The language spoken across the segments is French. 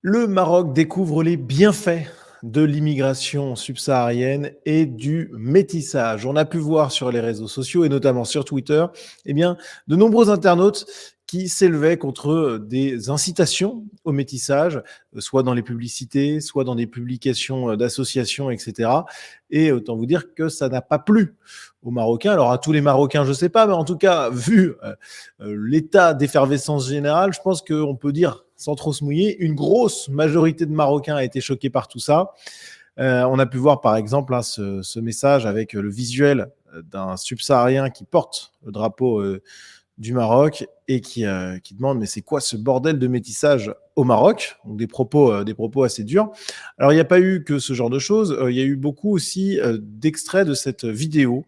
Le Maroc découvre les bienfaits de l'immigration subsaharienne et du métissage. On a pu voir sur les réseaux sociaux et notamment sur Twitter, eh bien, de nombreux internautes qui s'élevaient contre des incitations au métissage, soit dans les publicités, soit dans des publications d'associations, etc. Et autant vous dire que ça n'a pas plu aux Marocains. Alors à tous les Marocains, je ne sais pas, mais en tout cas, vu l'état d'effervescence générale, je pense qu'on peut dire, sans trop se mouiller, une grosse majorité de Marocains a été choquée par tout ça. On a pu voir par exemple ce message avec le visuel d'un subsaharien qui porte le drapeau du Maroc et qui demande mais c'est quoi ce bordel de métissage au Maroc. Donc des propos assez durs. Alors il n'y a pas eu que ce genre de choses, il y a eu beaucoup aussi d'extraits de cette vidéo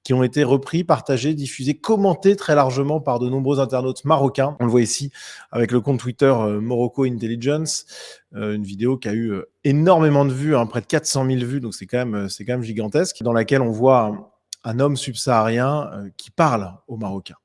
qui ont été repris, partagés, diffusés, commentés très largement par de nombreux internautes marocains. On le voit ici avec le compte Twitter Morocco Intelligence, une vidéo qui a eu énormément de vues, près de 400 000 vues, donc c'est quand même gigantesque, dans laquelle on voit un homme subsaharien qui parle aux Marocains.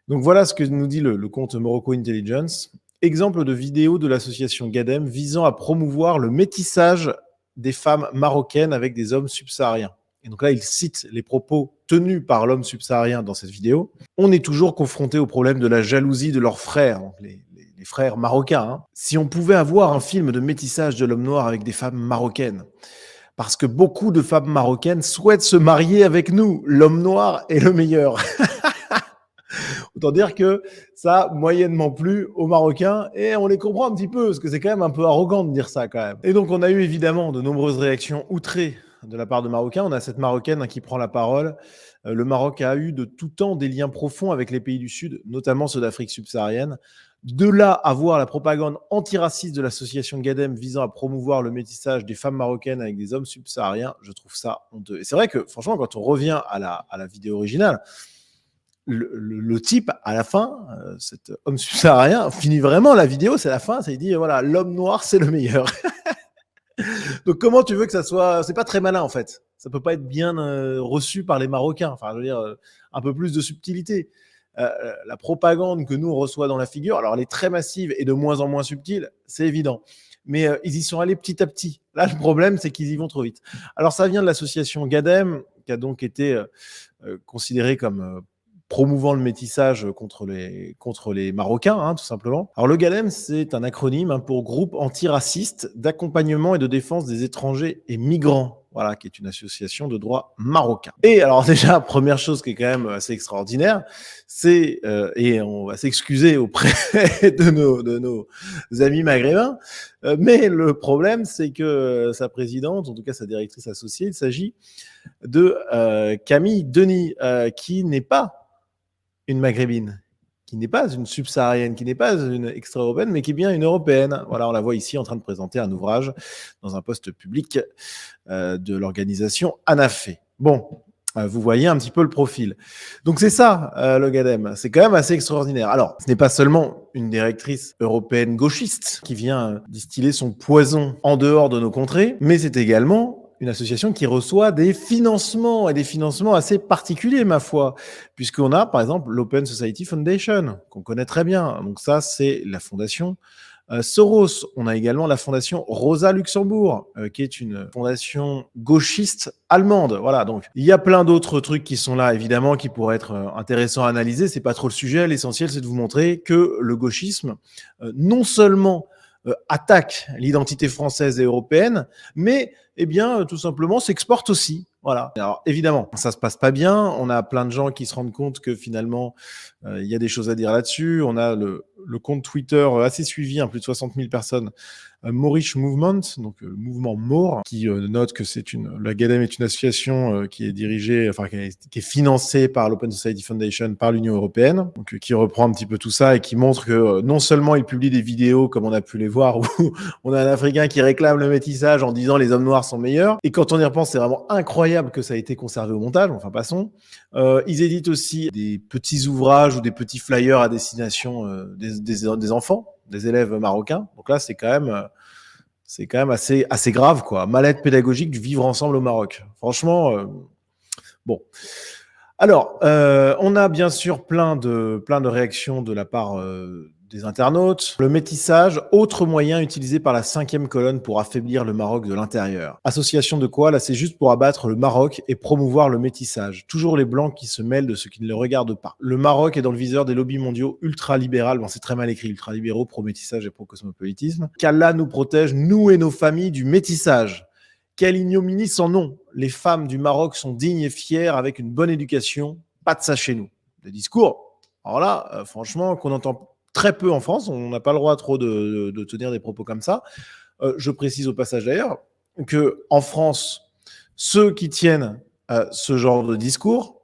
Donc voilà ce que nous dit le compte Morocco Intelligence. Exemple de vidéo de l'association GADEM visant à promouvoir le métissage des femmes marocaines avec des hommes subsahariens. Et donc là, il cite les propos tenus par l'homme subsaharien dans cette vidéo. On est toujours confronté au problème de la jalousie de leurs frères, donc les frères marocains. Si on pouvait avoir un film de métissage de l'homme noir avec des femmes marocaines, parce que beaucoup de femmes marocaines souhaitent se marier avec nous. L'homme noir est le meilleur. Autant dire que ça a moyennement plu aux Marocains et on les comprend un petit peu parce que c'est quand même un peu arrogant de dire ça quand même. Et donc on a eu évidemment de nombreuses réactions outrées de la part de Marocains. On a cette Marocaine qui prend la parole. Le Maroc a eu de tout temps des liens profonds avec les pays du Sud, notamment ceux d'Afrique subsaharienne. De là à voir la propagande antiraciste de l'association GADEM visant à promouvoir le métissage des femmes marocaines avec des hommes subsahariens, je trouve ça honteux. Et c'est vrai que franchement, quand on revient à la vidéo originale, le type, à la fin, cet homme subsaharien, finit vraiment la vidéo, c'est la fin, ça il dit, voilà, l'homme noir, c'est le meilleur. Donc comment tu veux que ça soit... C'est pas très malin, en fait. Ça peut pas être bien reçu par les Marocains. Enfin, je veux dire, un peu plus de subtilité. La propagande que nous, on reçoit dans la figure, alors elle est très massive et de moins en moins subtile, c'est évident. Mais ils y sont allés petit à petit. Là, le problème, c'est qu'ils y vont trop vite. Alors, ça vient de l'association GADEM, qui a donc été considérée comme promouvant le métissage contre les Marocains, tout simplement. Alors, le GADEM, c'est un acronyme pour Groupe antiraciste d'accompagnement et de défense des étrangers et migrants. Voilà, qui est une association de droit marocain. Et alors déjà, première chose qui est quand même assez extraordinaire, c'est, et on va s'excuser auprès de nos amis maghrébins, mais le problème, c'est que sa présidente, en tout cas sa directrice associée, il s'agit de Camille Denis, qui n'est pas une maghrébine, qui n'est pas une subsaharienne, qui n'est pas une extra-européenne, mais qui est bien une européenne. Voilà, on la voit ici en train de présenter un ouvrage dans un poste public de l'organisation ANAFE. Bon, vous voyez un petit peu le profil. Donc c'est ça, le GADEM. C'est quand même assez extraordinaire. Alors, ce n'est pas seulement une directrice européenne gauchiste qui vient distiller son poison en dehors de nos contrées, mais c'est également une association qui reçoit des financements, et des financements assez particuliers, ma foi, puisqu'on a, par exemple, l'Open Society Foundation, qu'on connaît très bien. Donc ça, c'est la fondation Soros. On a également la fondation Rosa Luxembourg, qui est une fondation gauchiste allemande. Voilà, donc il y a plein d'autres trucs qui sont là, évidemment, qui pourraient être intéressants à analyser. C'est pas trop le sujet. L'essentiel, c'est de vous montrer que le gauchisme, non seulement attaque l'identité française et européenne, mais tout simplement s'exporte aussi. Voilà. Alors évidemment, ça se passe pas bien. On a plein de gens qui se rendent compte que finalement, il y a des choses à dire là-dessus. On a le compte Twitter assez suivi, plus de 60 000 personnes, Moorish Movement, donc le mouvement Maure, qui note que la GADEM est une association qui est dirigée, qui est financée par l'Open Society Foundation, par l'Union européenne, donc qui reprend un petit peu tout ça et qui montre que non seulement il publie des vidéos comme on a pu les voir où on a un Africain qui réclame le métissage en disant les hommes noirs sont meilleurs, et quand on y repense, c'est vraiment incroyable que ça a été conservé au montage. Enfin, passons. Ils éditent aussi des petits ouvrages ou des petits flyers à destination des enfants, des élèves marocains. Donc là, c'est quand même assez grave, quoi. Mal-être pédagogique du vivre ensemble au Maroc. Franchement, bon. Alors, on a bien sûr plein de réactions de la part des internautes. Le métissage, autre moyen utilisé par la 5e colonne pour affaiblir le Maroc de l'intérieur. Association de quoi? Là, c'est juste pour abattre le Maroc et promouvoir le métissage. Toujours les blancs qui se mêlent de ce qui ne le regarde pas. Le Maroc est dans le viseur des lobbies mondiaux ultra-libérales. Bon, c'est très mal écrit, ultra-libéraux, pro-métissage et pro-cosmopolitisme. Qu'Allah nous protège, nous et nos familles, du métissage. Quelle ignominie sans nom. Les femmes du Maroc sont dignes et fières avec une bonne éducation. Pas de ça chez nous. Des discours. Alors là, franchement, qu'on entend très peu en France. On n'a pas le droit trop de tenir des propos comme ça. Je précise au passage d'ailleurs qu'en France, ceux qui tiennent ce genre de discours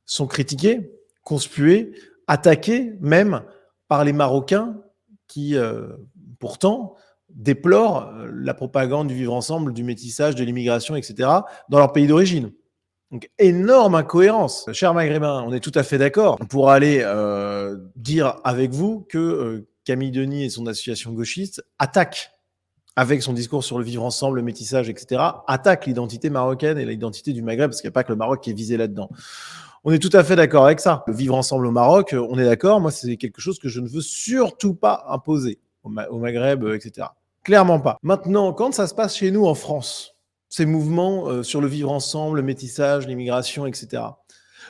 sont critiqués, conspués, attaqués même par les Marocains qui, pourtant, déplorent la propagande du vivre ensemble, du métissage, de l'immigration, etc., dans leur pays d'origine. Donc, énorme incohérence. Chers Maghrébins, on est tout à fait d'accord pour aller dire avec vous que Camille Denis et son association gauchiste attaquent, avec son discours sur le vivre ensemble, le métissage, etc., attaquent l'identité marocaine et l'identité du Maghreb, parce qu'il n'y a pas que le Maroc qui est visé là-dedans. On est tout à fait d'accord avec ça. Le vivre ensemble au Maroc, on est d'accord. Moi, c'est quelque chose que je ne veux surtout pas imposer au Maghreb, etc. Clairement pas. Maintenant, quand ça se passe chez nous en France, ces mouvements sur le vivre ensemble, le métissage, l'immigration, etc.,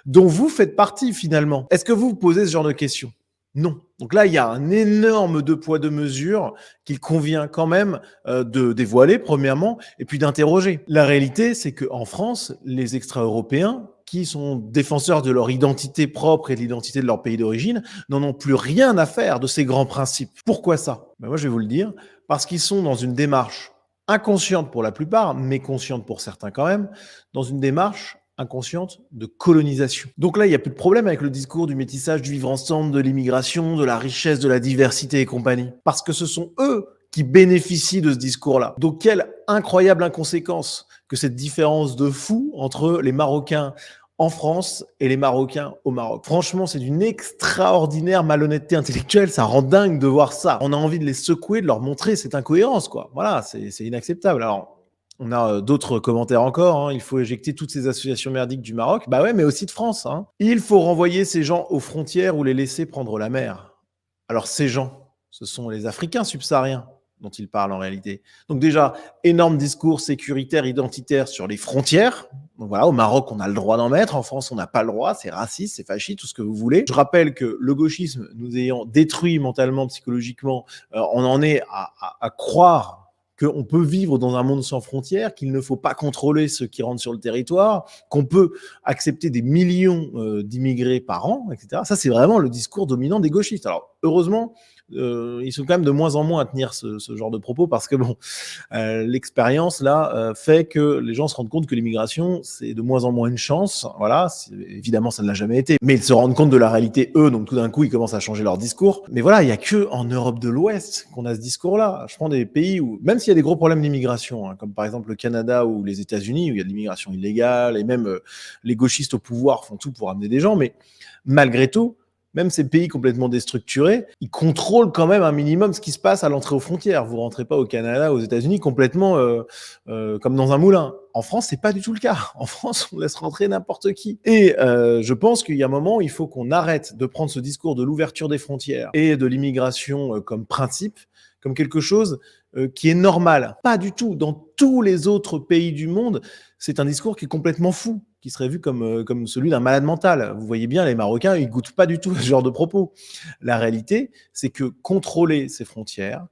dont vous faites partie finalement, est-ce que vous vous posez ce genre de questions? Non. Donc là, il y a un énorme deux poids, deux mesures qu'il convient quand même de dévoiler, premièrement, et puis d'interroger. La réalité, c'est qu'en France, les extra-européens, qui sont défenseurs de leur identité propre et de l'identité de leur pays d'origine, n'en ont plus rien à faire de ces grands principes. Pourquoi ça? Moi, je vais vous le dire, parce qu'ils sont dans une démarche inconsciente pour la plupart, mais consciente pour certains quand même, dans une démarche inconsciente de colonisation. Donc là, il n'y a plus de problème avec le discours du métissage, du vivre ensemble, de l'immigration, de la richesse, de la diversité et compagnie. Parce que ce sont eux qui bénéficient de ce discours-là. Donc quelle incroyable inconséquence que cette différence de fou entre les Marocains en France et les Marocains au Maroc. Franchement, c'est d'une extraordinaire malhonnêteté intellectuelle. Ça rend dingue de voir ça. On a envie de les secouer, de leur montrer cette incohérence, quoi. Voilà, c'est inacceptable. Alors, on a d'autres commentaires encore. Hein. Il faut éjecter toutes ces associations merdiques du Maroc. Bah ouais, mais aussi de France. Hein. Il faut renvoyer ces gens aux frontières ou les laisser prendre la mer. Alors, ces gens, ce sont les Africains subsahariens dont il parle en réalité. Donc déjà, énorme discours sécuritaire, identitaire sur les frontières. Donc voilà, au Maroc, on a le droit d'en mettre. En France, on n'a pas le droit. C'est raciste, c'est fasciste, tout ce que vous voulez. Je rappelle que le gauchisme, nous ayant détruit mentalement, psychologiquement, on en est à croire qu'on peut vivre dans un monde sans frontières, qu'il ne faut pas contrôler ceux qui rentrent sur le territoire, qu'on peut accepter des millions d'immigrés par an, etc. Ça, c'est vraiment le discours dominant des gauchistes. Alors, heureusement, ils sont quand même de moins en moins à tenir ce genre de propos parce que bon, l'expérience là fait que les gens se rendent compte que l'immigration c'est de moins en moins une chance. Voilà, évidemment ça ne l'a jamais été, mais ils se rendent compte de la réalité eux, donc tout d'un coup ils commencent à changer leur discours. Mais voilà, il y a que en Europe de l'Ouest qu'on a ce discours-là. Je prends des pays où même s'il y a des gros problèmes d'immigration, hein, comme par exemple le Canada ou les États-Unis où il y a de l'immigration illégale et même les gauchistes au pouvoir font tout pour amener des gens, mais malgré tout. Même ces pays complètement déstructurés, ils contrôlent quand même un minimum ce qui se passe à l'entrée aux frontières. Vous rentrez pas au Canada, aux États-Unis complètement comme dans un moulin. En France, c'est pas du tout le cas. En France, on laisse rentrer n'importe qui. Et je pense qu'il y a un moment où il faut qu'on arrête de prendre ce discours de l'ouverture des frontières et de l'immigration comme principe, comme quelque chose qui est normal. Pas du tout. Dans tous les autres pays du monde, c'est un discours qui est complètement fou, qui serait vu comme celui d'un malade mental. Vous voyez bien, les Marocains, ils goûtent pas du tout ce genre de propos. La réalité, c'est que contrôler ces frontières,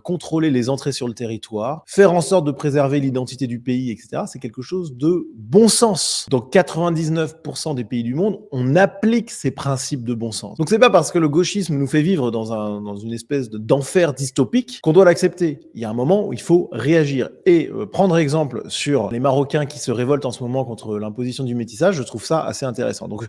contrôler les entrées sur le territoire, faire en sorte de préserver l'identité du pays, etc., c'est quelque chose de bon sens. Dans 99% des pays du monde, on applique ces principes de bon sens. Donc c'est pas parce que le gauchisme nous fait vivre dans une espèce d'enfer dystopique qu'on doit l'accepter. Il y a un moment où il faut réagir. Et prendre exemple sur les Marocains qui se révoltent en ce moment contre l'imposition du métissage, je trouve ça assez intéressant. Donc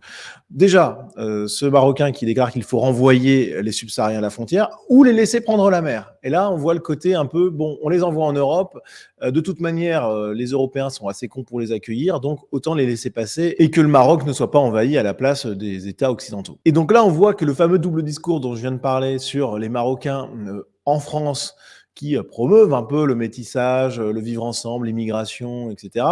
déjà, ce Marocain qui déclare qu'il faut renvoyer les subsahariens à la frontière ou les laisser prendre la mer. Et là, on voit le côté un peu, bon, on les envoie en Europe. De toute manière, les Européens sont assez cons pour les accueillir, donc autant les laisser passer et que le Maroc ne soit pas envahi à la place des États occidentaux. Et donc là, on voit que le fameux double discours dont je viens de parler sur les Marocains en France qui promeuvent un peu le métissage, le vivre ensemble, l'immigration, etc.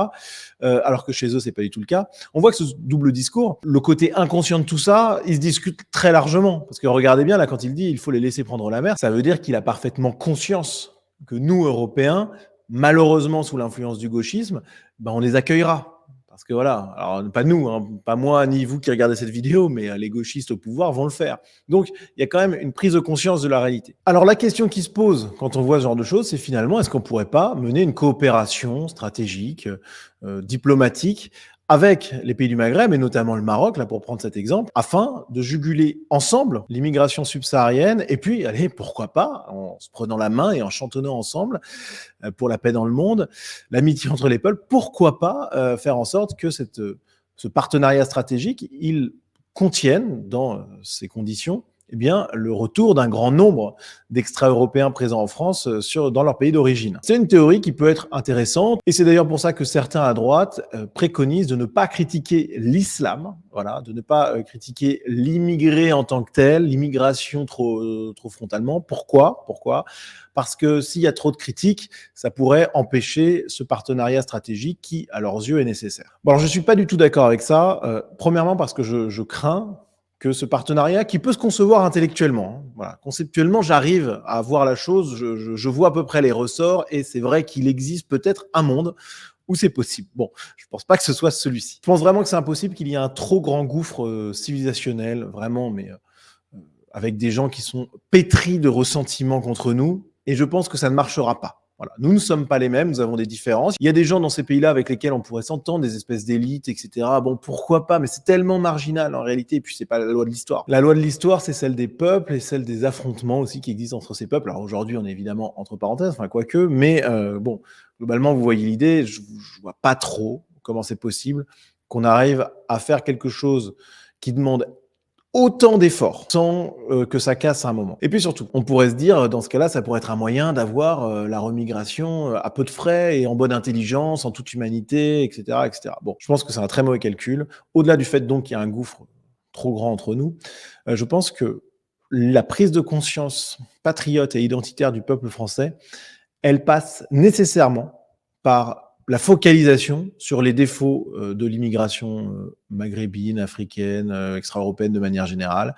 Alors que chez eux, c'est pas du tout le cas. On voit que ce double discours, le côté inconscient de tout ça, il se discute très largement. Parce que regardez bien, là, quand il dit il faut les laisser prendre la mer, ça veut dire qu'il a parfaitement conscience que nous, Européens, malheureusement sous l'influence du gauchisme, ben, on les accueillera. Parce que voilà, alors pas nous, hein, pas moi ni vous qui regardez cette vidéo, mais les gauchistes au pouvoir vont le faire. Donc il y a quand même une prise de conscience de la réalité. Alors la question qui se pose quand on voit ce genre de choses, c'est finalement est-ce qu'on ne pourrait pas mener une coopération stratégique, diplomatique avec les pays du Maghreb et notamment le Maroc, là pour prendre cet exemple, afin de juguler ensemble l'immigration subsaharienne et puis, allez, pourquoi pas, en se prenant la main et en chantonnant ensemble pour la paix dans le monde, l'amitié entre les peuples, pourquoi pas faire en sorte que ce partenariat stratégique, il contienne dans ces conditions eh bien, le retour d'un grand nombre d'extra-européens présents en France dans leur pays d'origine. C'est une théorie qui peut être intéressante et c'est d'ailleurs pour ça que certains à droite préconisent de ne pas critiquer l'islam, voilà, de ne pas critiquer l'immigré en tant que tel, l'immigration trop frontalement. Pourquoi Parce que s'il y a trop de critiques, ça pourrait empêcher ce partenariat stratégique qui, à leurs yeux, est nécessaire. Bon, alors je ne suis pas du tout d'accord avec ça. Premièrement parce que je crains que ce partenariat, qui peut se concevoir intellectuellement, hein, voilà, conceptuellement, j'arrive à voir la chose, je vois à peu près les ressorts, et c'est vrai qu'il existe peut-être un monde où c'est possible. Bon, je ne pense pas que ce soit celui-ci. Je pense vraiment que c'est impossible qu'il y ait un trop grand gouffre civilisationnel, vraiment, mais avec des gens qui sont pétris de ressentiment contre nous, et je pense que ça ne marchera pas. Voilà. Nous ne sommes pas les mêmes, nous avons des différences. Il y a des gens dans ces pays-là avec lesquels on pourrait s'entendre, des espèces d'élites, etc. Bon, pourquoi pas, mais c'est tellement marginal en réalité, et puis c'est pas la loi de l'histoire. La loi de l'histoire, c'est celle des peuples et celle des affrontements aussi qui existent entre ces peuples. Alors aujourd'hui, on est évidemment entre parenthèses, enfin quoique, mais bon, globalement, vous voyez l'idée, je vois pas trop comment c'est possible qu'on arrive à faire quelque chose qui demande autant d'efforts sans que ça casse à un moment. Et puis surtout, on pourrait se dire, dans ce cas-là, ça pourrait être un moyen d'avoir la remigration à peu de frais et en bonne intelligence, en toute humanité, etc., etc. Bon, je pense que c'est un très mauvais calcul. Au-delà du fait donc qu'il y a un gouffre trop grand entre nous, je pense que la prise de conscience patriote et identitaire du peuple français, elle passe nécessairement par la focalisation sur les défauts de l'immigration maghrébine, africaine, extra-européenne de manière générale,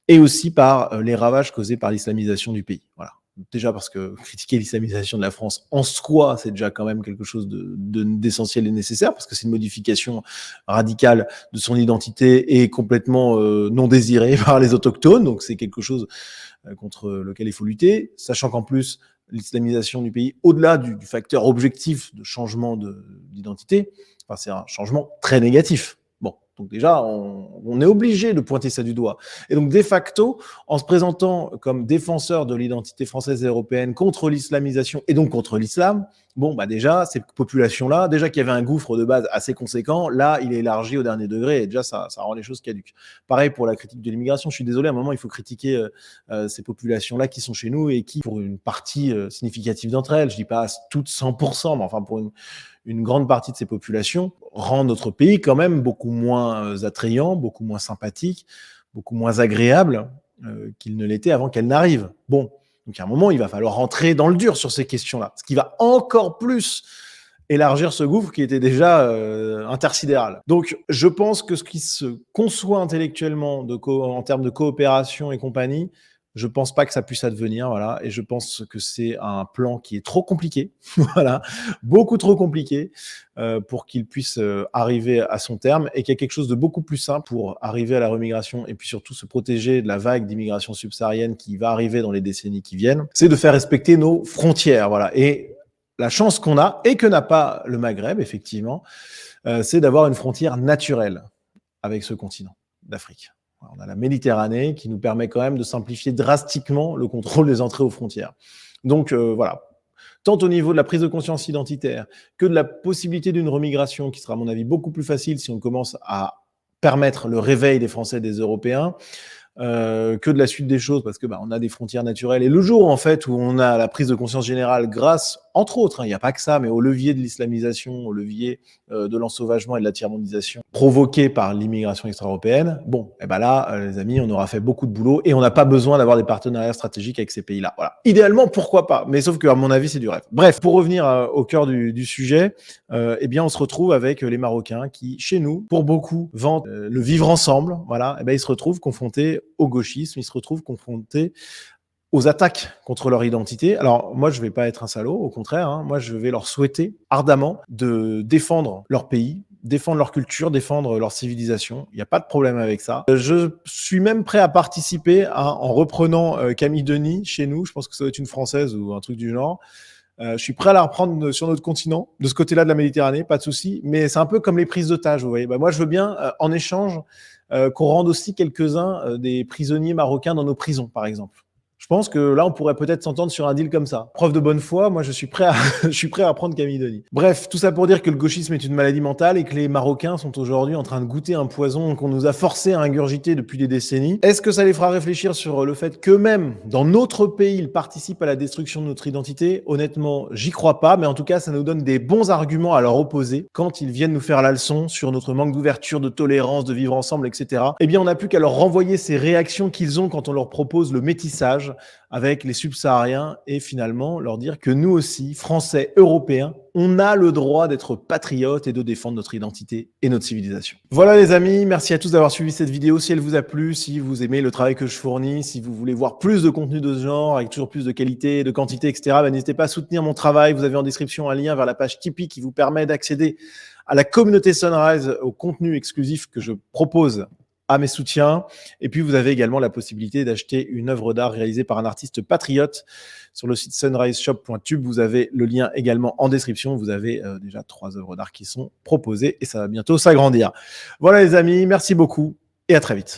et aussi par les ravages causés par l'islamisation du pays. Voilà. Déjà parce que critiquer l'islamisation de la France en soi, c'est déjà quand même quelque chose d'essentiel et nécessaire, parce que c'est une modification radicale de son identité et complètement non désirée par les autochtones, donc c'est quelque chose contre lequel il faut lutter, sachant qu'en plus, l'islamisation du pays, au-delà du facteur objectif de changement d'identité, enfin, c'est un changement très négatif. Bon, donc déjà, on est obligé de pointer ça du doigt. Et donc, de facto, en se présentant comme défenseur de l'identité française et européenne contre l'islamisation et donc contre l'islam, bon, bah déjà, cette population-là, déjà qu'il y avait un gouffre de base assez conséquent, là, il est élargi au dernier degré et déjà, ça rend les choses caduques. Pareil pour la critique de l'immigration. Je suis désolé, à un moment, il faut critiquer ces populations-là qui sont chez nous et qui, pour une partie significative d'entre elles, je dis pas toutes 100%, mais enfin pour une grande partie de ces populations, rend notre pays quand même beaucoup moins attrayant, beaucoup moins sympathique, beaucoup moins agréable qu'il ne l'était avant qu'elle n'arrive. Bon, donc à un moment, il va falloir rentrer dans le dur sur ces questions-là, ce qui va encore plus élargir ce gouffre qui était déjà intersidéral. Donc, je pense que ce qui se conçoit intellectuellement en termes de coopération et compagnie, je pense pas que ça puisse advenir, voilà. Et je pense que c'est un plan qui est trop compliqué, voilà, beaucoup trop compliqué pour qu'il puisse arriver à son terme et qu'il y a quelque chose de beaucoup plus simple pour arriver à la remigration et puis surtout se protéger de la vague d'immigration subsaharienne qui va arriver dans les décennies qui viennent. C'est de faire respecter nos frontières, voilà. Et la chance qu'on a, et que n'a pas le Maghreb, effectivement, c'est d'avoir une frontière naturelle avec ce continent d'Afrique. On a la Méditerranée qui nous permet quand même de simplifier drastiquement le contrôle des entrées aux frontières. Donc voilà, tant au niveau de la prise de conscience identitaire que de la possibilité d'une remigration qui sera à mon avis beaucoup plus facile si on commence à permettre le réveil des Français et des Européens, que de la suite des choses parce que on a des frontières naturelles et le jour en fait où on a la prise de conscience générale grâce entre autres, hein, il n'y a pas que ça, mais au levier de l'islamisation, au levier de l'ensauvagement et de la tiers-mondisation provoquée par l'immigration extra-européenne, bon, et ben là, les amis, on aura fait beaucoup de boulot et on n'a pas besoin d'avoir des partenariats stratégiques avec ces pays-là. Voilà. Idéalement, pourquoi pas? Mais sauf qu'à mon avis, c'est du rêve. Bref, pour revenir au cœur du sujet, eh bien, on se retrouve avec les Marocains qui, chez nous, pour beaucoup, vantent le vivre ensemble. Voilà, et ben, ils se retrouvent confrontés au gauchisme, ils se retrouvent confrontés aux attaques contre leur identité. Alors, moi, je vais pas être un salaud, au contraire, hein, moi, je vais leur souhaiter ardemment de défendre leur pays, défendre leur culture, défendre leur civilisation. Il n'y a pas de problème avec ça. Je suis même prêt à participer en reprenant Camille Denis chez nous. Je pense que ça doit être une Française ou un truc du genre. Je suis prêt à la reprendre sur notre continent, de ce côté-là de la Méditerranée, pas de souci. Mais c'est un peu comme les prises d'otages, vous voyez. Bah, moi, je veux bien, en échange, qu'on rende aussi quelques-uns des prisonniers marocains dans nos prisons, par exemple. Je pense que là, on pourrait peut-être s'entendre sur un deal comme ça. Preuve de bonne foi, moi, je suis prêt à, je suis prêt à prendre Camille Denis. Bref, tout ça pour dire que le gauchisme est une maladie mentale et que les Marocains sont aujourd'hui en train de goûter un poison qu'on nous a forcé à ingurgiter depuis des décennies. Est-ce que ça les fera réfléchir sur le fait qu'eux-mêmes, dans notre pays, ils participent à la destruction de notre identité? Honnêtement, j'y crois pas, mais en tout cas, ça nous donne des bons arguments à leur opposer quand ils viennent nous faire la leçon sur notre manque d'ouverture, de tolérance, de vivre ensemble, etc. Eh bien, on n'a plus qu'à leur renvoyer ces réactions qu'ils ont quand on leur propose le métissage avec les subsahariens et finalement leur dire que nous aussi, Français, Européens, on a le droit d'être patriotes et de défendre notre identité et notre civilisation. Voilà les amis, merci à tous d'avoir suivi cette vidéo. Si elle vous a plu, si vous aimez le travail que je fournis, si vous voulez voir plus de contenu de ce genre, avec toujours plus de qualité, de quantité, etc., n'hésitez pas à soutenir mon travail. Vous avez en description un lien vers la page Tipeee qui vous permet d'accéder à la communauté Sunrise, au contenu exclusif que je propose à mes soutiens. Et puis, vous avez également la possibilité d'acheter une œuvre d'art réalisée par un artiste patriote sur le site sunriseshop.tube. Vous avez le lien également en description. Vous avez déjà 3 œuvres d'art qui sont proposées et ça va bientôt s'agrandir. Voilà les amis, merci beaucoup et à très vite.